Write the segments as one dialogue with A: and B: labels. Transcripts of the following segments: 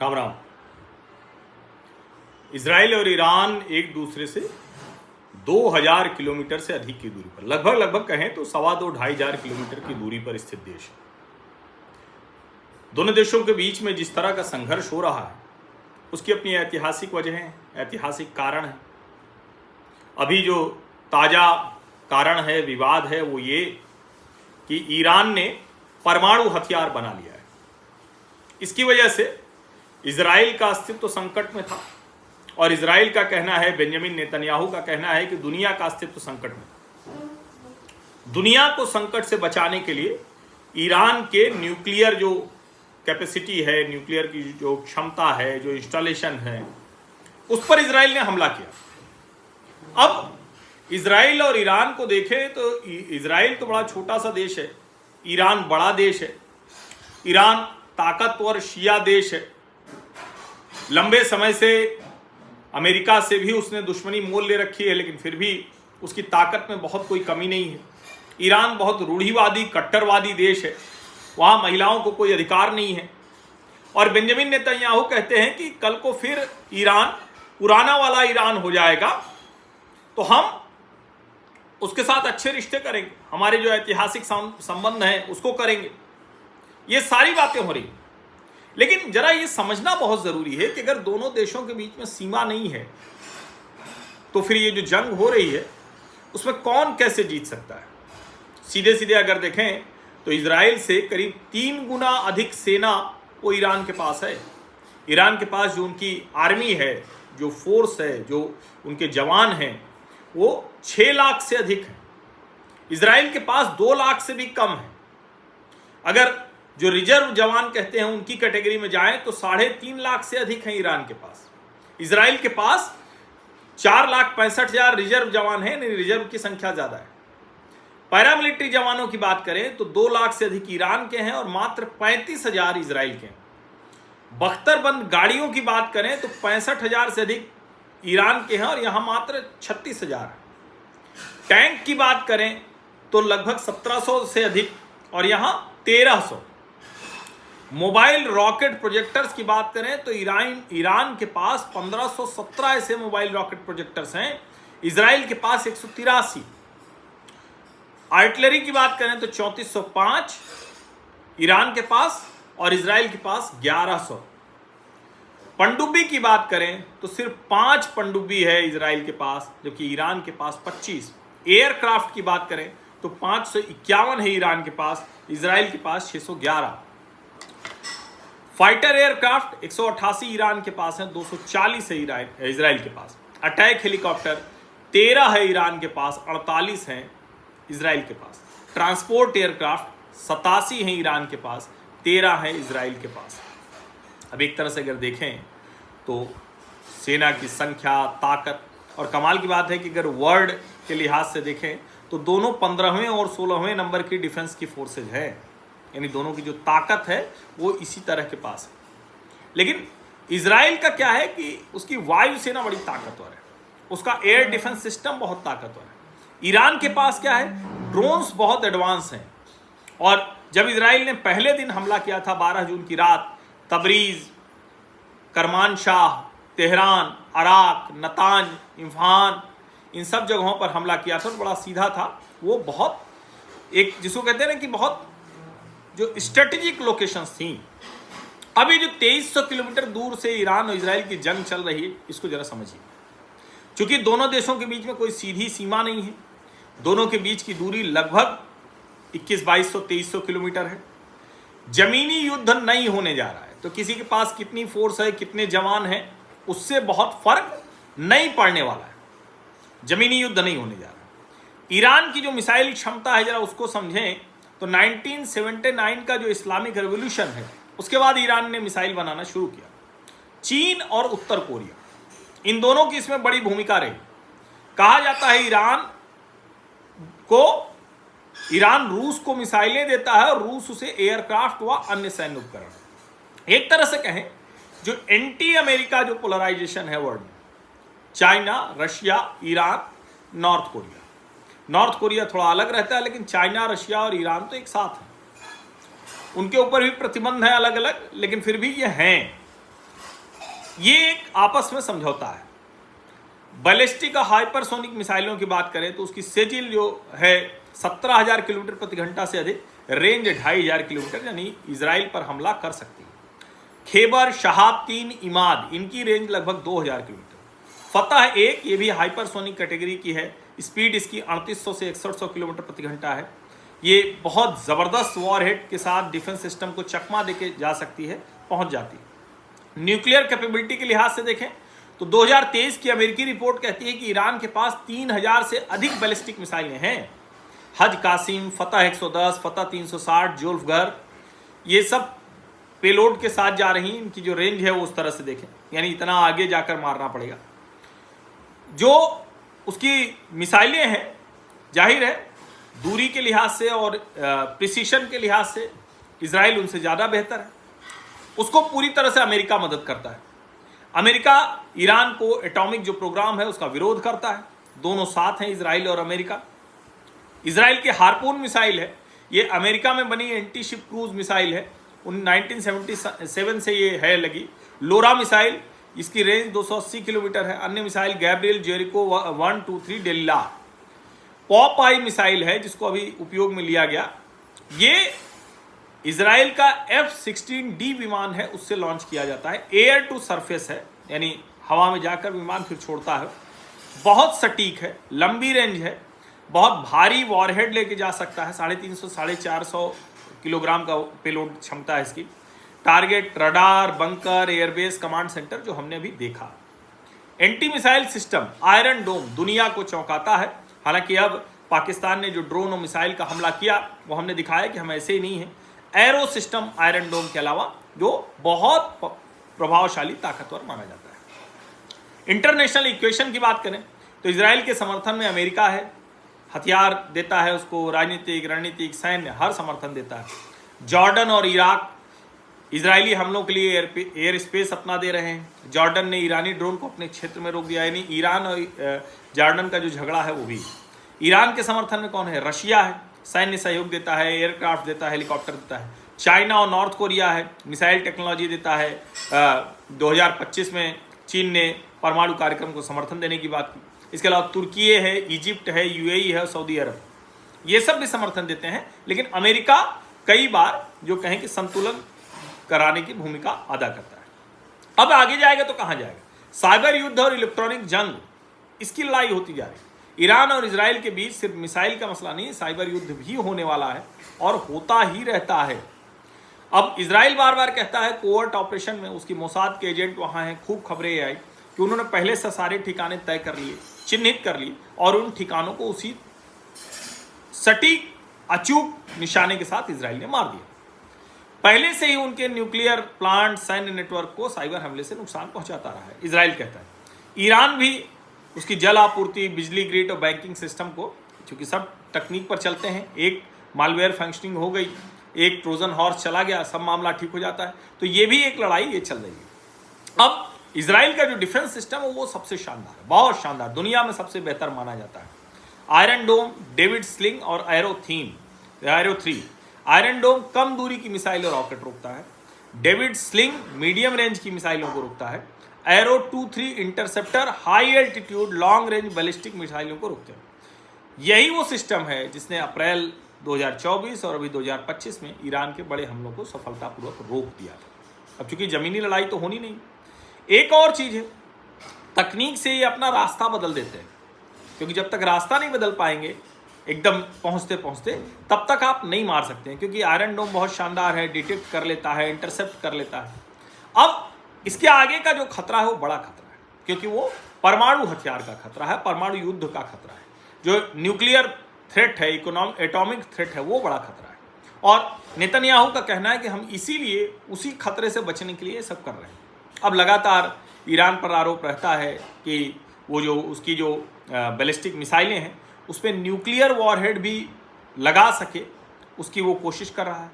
A: Ram Ram. Israel और Iran एक दूसरे से 2000 किलोमीटर से अधिक की दूरी पर, लगभग कहें तो 2,500-2,500 किलोमीटर की दूरी पर स्थित देश है। दोनों देशों के बीच में जिस तरह का संघर्ष हो रहा है उसकी अपनी ऐतिहासिक वजहें, ऐतिहासिक कारण है। अभी जो ताज़ा कारण है, विवाद है, वो ये कि ईरान ने परमाणु हथियार बना लिया है। इसकी वजह से इजराइल का अस्तित्व संकट में था और इजराइल का कहना है, बेंजामिन नेतन्याहू का कहना है कि दुनिया का अस्तित्व संकट में था। दुनिया को संकट से बचाने के लिए ईरान के न्यूक्लियर जो कैपेसिटी है, न्यूक्लियर की जो क्षमता है, जो इंस्टॉलेशन है, उस पर इजराइल ने हमला किया। अब इजराइल और ईरान को देखें तो इजराइल तो बड़ा छोटा सा देश है, ईरान बड़ा देश है। ईरान ताकतवर शिया देश है। लंबे समय से अमेरिका से भी उसने दुश्मनी मोल ले रखी है, लेकिन फिर भी उसकी ताकत में बहुत कोई कमी नहीं है। ईरान बहुत रूढ़िवादी, कट्टरवादी देश है। वहाँ महिलाओं को कोई अधिकार नहीं है। और बेंजामिन नेतन्याहू कहते हैं कि कल को फिर ईरान पुराना वाला ईरान हो जाएगा तो हम उसके साथ अच्छे रिश्ते करेंगे, हमारे जो ऐतिहासिक संबंध हैं उसको करेंगे। ये सारी बातें हो रही हैं। लेकिन जरा ये समझना बहुत ज़रूरी है कि अगर दोनों देशों के बीच में सीमा नहीं है तो फिर ये जो जंग हो रही है उसमें कौन कैसे जीत सकता है। सीधे सीधे अगर देखें तो इजराइल से करीब 3 गुना अधिक सेना वो ईरान के पास है। ईरान के पास जो उनकी आर्मी है, जो फोर्स है, जो उनके जवान हैं, वो 6 लाख से अधिक है। इजराइल के पास 2 लाख से भी कम है। अगर जो रिजर्व जवान कहते हैं उनकी कैटेगरी में जाएं तो 3.5 लाख से अधिक हैं ईरान के पास। इजराइल के पास 4,65,000 रिजर्व जवान हैं, रिजर्व की संख्या ज़्यादा है। पैरामिलिट्री जवानों की बात करें तो 2 लाख से अधिक ईरान के हैं और मात्र 35,000 इजराइल के हैं। बख्तरबंद गाड़ियों की बात करें तो 65,000 से अधिक ईरान के हैं और यहाँ मात्र 36,000 है। टैंक की बात करें तो लगभग 1700 से अधिक और यहाँ 1300। मोबाइल रॉकेट प्रोजेक्टर्स की बात करें तो ईरान के पास 1517 ऐसे मोबाइल रॉकेट प्रोजेक्टर्स हैं, इजराइल के पास 183। आर्टिलरी की बात करें तो 3405 ईरान के पास और इजराइल के पास 1100। पनडुब्बी की बात करें तो सिर्फ 5 पनडुब्बी है इजराइल के पास, जबकि ईरान के पास 25। एयरक्राफ्ट की बात करें तो 551 है ईरान के पास, इजराइल के पास 611। फाइटर एयरक्राफ्ट 188 ईरान के पास है, 240 है इजराइल के पास। अटैक हेलीकॉप्टर 13 है ईरान के पास, 48 हैं इजराइल के पास। ट्रांसपोर्ट एयरक्राफ्ट 87 हैं ईरान के पास, 13 हैं इजराइल के पास। अब एक तरह से अगर देखें तो सेना की संख्या, ताकत, और कमाल की बात है कि अगर वर्ल्ड के लिहाज से देखें तो दोनों 15वें और 16वें नंबर की डिफेंस की फोर्सेज है, यानी दोनों की जो ताकत है वो इसी तरह के पास है। लेकिन इजराइल का क्या है कि उसकी वायुसेना बड़ी ताकतवर है, उसका एयर डिफेंस सिस्टम बहुत ताकतवर है। ईरान के पास क्या है, ड्रोन्स बहुत एडवांस हैं। और जब इजराइल ने पहले दिन हमला किया था 12 जून की रात, Tabriz, Kermanshah, Tehran, Arak, Natanz, Isfahan, इन सब जगहों पर हमला किया था, तो बड़ा सीधा था। वो बहुत एक जिसको कहते हैं ना कि बहुत जो स्ट्रेटेजिक लोकेशंस थी। अभी जो 2300 किलोमीटर दूर से ईरान और इजराइल की जंग चल रही है, इसको जरा समझिए। क्योंकि दोनों देशों के बीच में कोई सीधी सीमा नहीं है, दोनों के बीच की दूरी लगभग 21,2200-2300 किलोमीटर है। जमीनी युद्ध नहीं होने जा रहा है, तो किसी के पास कितनी फोर्स है, कितने जवान हैं, उससे बहुत फर्क नहीं पड़ने वाला है। जमीनी युद्ध नहीं होने जा रहा। ईरान की जो मिसाइल क्षमता है, जरा उसको समझें तो 1979 का जो इस्लामिक रेवोल्यूशन है, उसके बाद ईरान ने मिसाइल बनाना शुरू किया। चीन और उत्तर कोरिया, इन दोनों की इसमें बड़ी भूमिका रही। कहा जाता है ईरान रूस को मिसाइलें देता है और रूस उसे एयरक्राफ्ट व अन्य सैन्य उपकरण। एक तरह से कहें जो एंटी अमेरिका जो पोलराइजेशन है वर्ल्ड में, China, Russia, Iran, north Korea. North Korea थोड़ा अलग रहता है, लेकिन चाइना, रशिया और ईरान तो एक साथ हैं। उनके ऊपर भी प्रतिबंध है अलग अलग, लेकिन फिर भी ये हैं। ये एक आपस में समझौता है। बैलिस्टिक और हाइपरसोनिक मिसाइलों की बात करें तो उसकी सेजिल जो है 17,000 किलोमीटर प्रति घंटा से अधिक, रेंज 2,500 किलोमीटर, यानी इजराइल पर हमला कर सकती है। खेबर, शहाब 3, इमाद, इनकी रेंज लगभग 2,000 किलोमीटर। फतह 1, ये भी हाइपरसोनिक कैटेगरी की है, स्पीड इसकी 3800 से 6100 किलोमीटर प्रति घंटा है। ये बहुत ज़बरदस्त वॉरहेड के साथ डिफेंस सिस्टम को चकमा देके जा सकती है, पहुंच जाती है। न्यूक्लियर कैपेबिलिटी के लिहाज से देखें तो 2023 की अमेरिकी रिपोर्ट कहती है कि ईरान के पास 3000 से अधिक बैलिस्टिक मिसाइलें हैं। हज कासिम, फतह 110, फतह 360, जुल्फगर, ये सब पेलोड के साथ जा रही हैं। इनकी जो रेंज है वो उस तरह से देखें, यानी इतना आगे जाकर मारना पड़ेगा। जो उसकी मिसाइलें हैं, जाहिर है दूरी के लिहाज से और प्रिसीशन के लिहाज से इजराइल उनसे ज़्यादा बेहतर है। उसको पूरी तरह से अमेरिका मदद करता है। अमेरिका ईरान को एटॉमिक जो प्रोग्राम है उसका विरोध करता है। दोनों साथ हैं, इजराइल और अमेरिका। इजराइल की हार्पून मिसाइल है, ये अमेरिका में बनी एंटी शिप क्रूज मिसाइल है, 1977 से ये है लगी। लोरा मिसाइल, इसकी रेंज 280 किलोमीटर है। अन्य मिसाइल गैब्रियल, जेरिको 1, 2, 3, डेल्ला। पॉप आई मिसाइल है जिसको अभी उपयोग में लिया गया। ये इजराइल का F-16D विमान है, उससे लॉन्च किया जाता है। एयर टू सरफेस है, यानी हवा में जाकर विमान फिर छोड़ता है। बहुत सटीक है, लंबी रेंज है, बहुत भारी वॉरहेड लेके जा सकता है। 350 450 किलोग्राम का पेलोड क्षमता है इसकी। Target, radar, bunker, airbase, command centre जो हमने अभी देखा। एंटी मिसाइल सिस्टम आयरन डोम दुनिया को चौंकाता है। हालांकि अब पाकिस्तान ने जो ड्रोन और मिसाइल का हमला किया वो हमने दिखाया कि हम ऐसे ही नहीं हैं। एरो सिस्टम आयरन डोम के अलावा जो बहुत प्रभावशाली, ताकतवर माना जाता है। इंटरनेशनल इक्वेशन की बात करें तो इजराइल के समर्थन में अमेरिका है, हथियार देता है उसको, राजनीतिक, रणनीतिक, सैन्य हर समर्थन देता है। जॉर्डन और इराक इजरायली हमलों के लिए एयर स्पेस अपना दे रहे हैं। जॉर्डन ने ईरानी ड्रोन को अपने क्षेत्र में रोक दिया, यानी ईरान और जॉर्डन का जो झगड़ा है वो भी। ईरान के समर्थन में कौन है? रशिया है, सैन्य सहयोग देता है, एयरक्राफ्ट देता है, हेलीकॉप्टर देता है। चाइना और नॉर्थ कोरिया है, मिसाइल टेक्नोलॉजी देता है। 2025 में चीन ने परमाणु कार्यक्रम को समर्थन देने की बात की। इसके अलावा तुर्की है, इजिप्ट है, UAE है, सऊदी अरब, ये सब भी समर्थन देते हैं। लेकिन अमेरिका कई बार जो कहें कि संतुलन कराने की भूमिका अदा करता है। अब आगे जाएगा तो कहां जाएगा? साइबर युद्ध और इलेक्ट्रॉनिक जंग, इसकी लड़ाई होती जा रही है। ईरान और इजराइल के बीच सिर्फ मिसाइल का मसला नहीं, साइबर युद्ध भी होने वाला है और होता ही रहता है। अब इजराइल बार बार कहता है कोवर्ट ऑपरेशन में उसकी मोसाद के एजेंट वहां हैं। खूब खबरें आई कि उन्होंने पहले से सारे ठिकाने तय कर लिए, चिन्हित कर लिए और उन ठिकानों को उसी सटीक अचूक निशाने के साथ इजराइल ने मार दिया। पहले से ही उनके न्यूक्लियर प्लांट, सैन्य नेटवर्क को साइबर हमले से नुकसान पहुंचाता रहा है, इजराइल कहता है। ईरान भी उसकी जल आपूर्ति, बिजली ग्रिड और बैंकिंग सिस्टम को, चूंकि सब तकनीक पर चलते हैं, एक मालवेयर फंक्शनिंग हो गई, एक ट्रोजन हॉर्स चला गया, सब मामला ठीक हो जाता है। तो ये भी एक लड़ाई ये चल रही है। अब इजराइल का जो डिफेंस सिस्टम है वो सबसे शानदार है, बहुत शानदार, दुनिया में सबसे बेहतर माना जाता है। आयरन डोम, डेविड स्लिंग और एरो 3। आयरन डोम कम दूरी की मिसाइल और रॉकेट रोकता है। डेविड स्लिंग मीडियम रेंज की मिसाइलों को रोकता है। Arrow 2-3 interceptor high altitude long range ballistic मिसाइलों को रोकते हैं। यही वो सिस्टम है जिसने अप्रैल 2024 और अभी 2025 में ईरान के बड़े हमलों को सफलतापूर्वक रोक दिया था। अब चूंकि जमीनी लड़ाई तो होनी नहीं, एक और चीज है, तकनीक से ये अपना रास्ता बदल देते हैं, क्योंकि जब तक रास्ता नहीं बदल पाएंगे एकदम पहुंचते पहुंचते, तब तक आप नहीं मार सकते हैं। क्योंकि आयरन डोम बहुत शानदार है, डिटेक्ट कर लेता है, इंटरसेप्ट कर लेता है। अब इसके आगे का जो खतरा है वो बड़ा खतरा है, क्योंकि वो परमाणु हथियार का खतरा है, परमाणु युद्ध का खतरा है। जो न्यूक्लियर थ्रेट है, एटॉमिक थ्रेट है, वो बड़ा खतरा है। और नेतन्याहू का कहना है कि हम इसीलिए उसी खतरे से बचने के लिए सब कर रहे हैं। अब लगातार ईरान पर आरोप रहता है कि वो जो उसकी जो बैलिस्टिक मिसाइलें हैं उस पर न्यूक्लियर वॉरहेड भी लगा सके, उसकी वो कोशिश कर रहा है।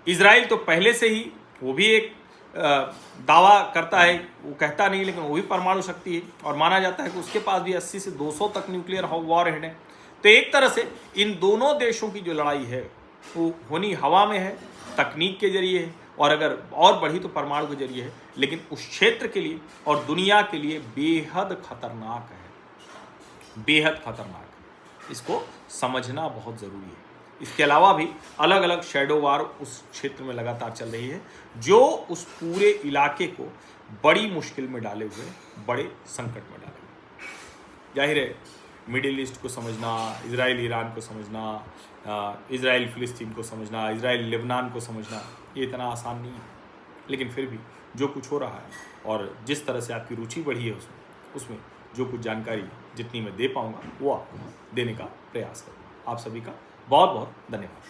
A: इजराइल तो पहले से ही वो भी एक दावा करता है, वो कहता नहीं लेकिन वो भी परमाणु शक्ति है और माना जाता है कि उसके पास भी 80 से 200 तक न्यूक्लियर वॉरहेड है। तो एक तरह से इन दोनों देशों की जो लड़ाई है वो होनी हवा में है, तकनीक के जरिए है और अगर और बढ़ी तो परमाणु के जरिए है, लेकिन उस क्षेत्र के लिए और दुनिया के लिए बेहद खतरनाक है, बेहद खतरनाक है। इसको समझना बहुत ज़रूरी है। इसके अलावा भी अलग अलग शैडो वार उस क्षेत्र में लगातार चल रही है, जो उस पूरे इलाके को बड़ी मुश्किल में डाले हुए, बड़े संकट में डाले हुए। जाहिर है मिडिल ईस्ट को समझना, इजराइल ईरान को समझना, इजराइल फिलिस्तीन को समझना, इजराइल लेबनान को समझना, ये इतना आसान नहीं है। लेकिन फिर भी जो कुछ हो रहा है और जिस तरह से आपकी रुचि बढ़ी है उसमें जो कुछ जानकारी जितनी मैं दे पाऊँगा वो आपको देने का प्रयास करूँगा। आप सभी का बहुत बहुत धन्यवाद।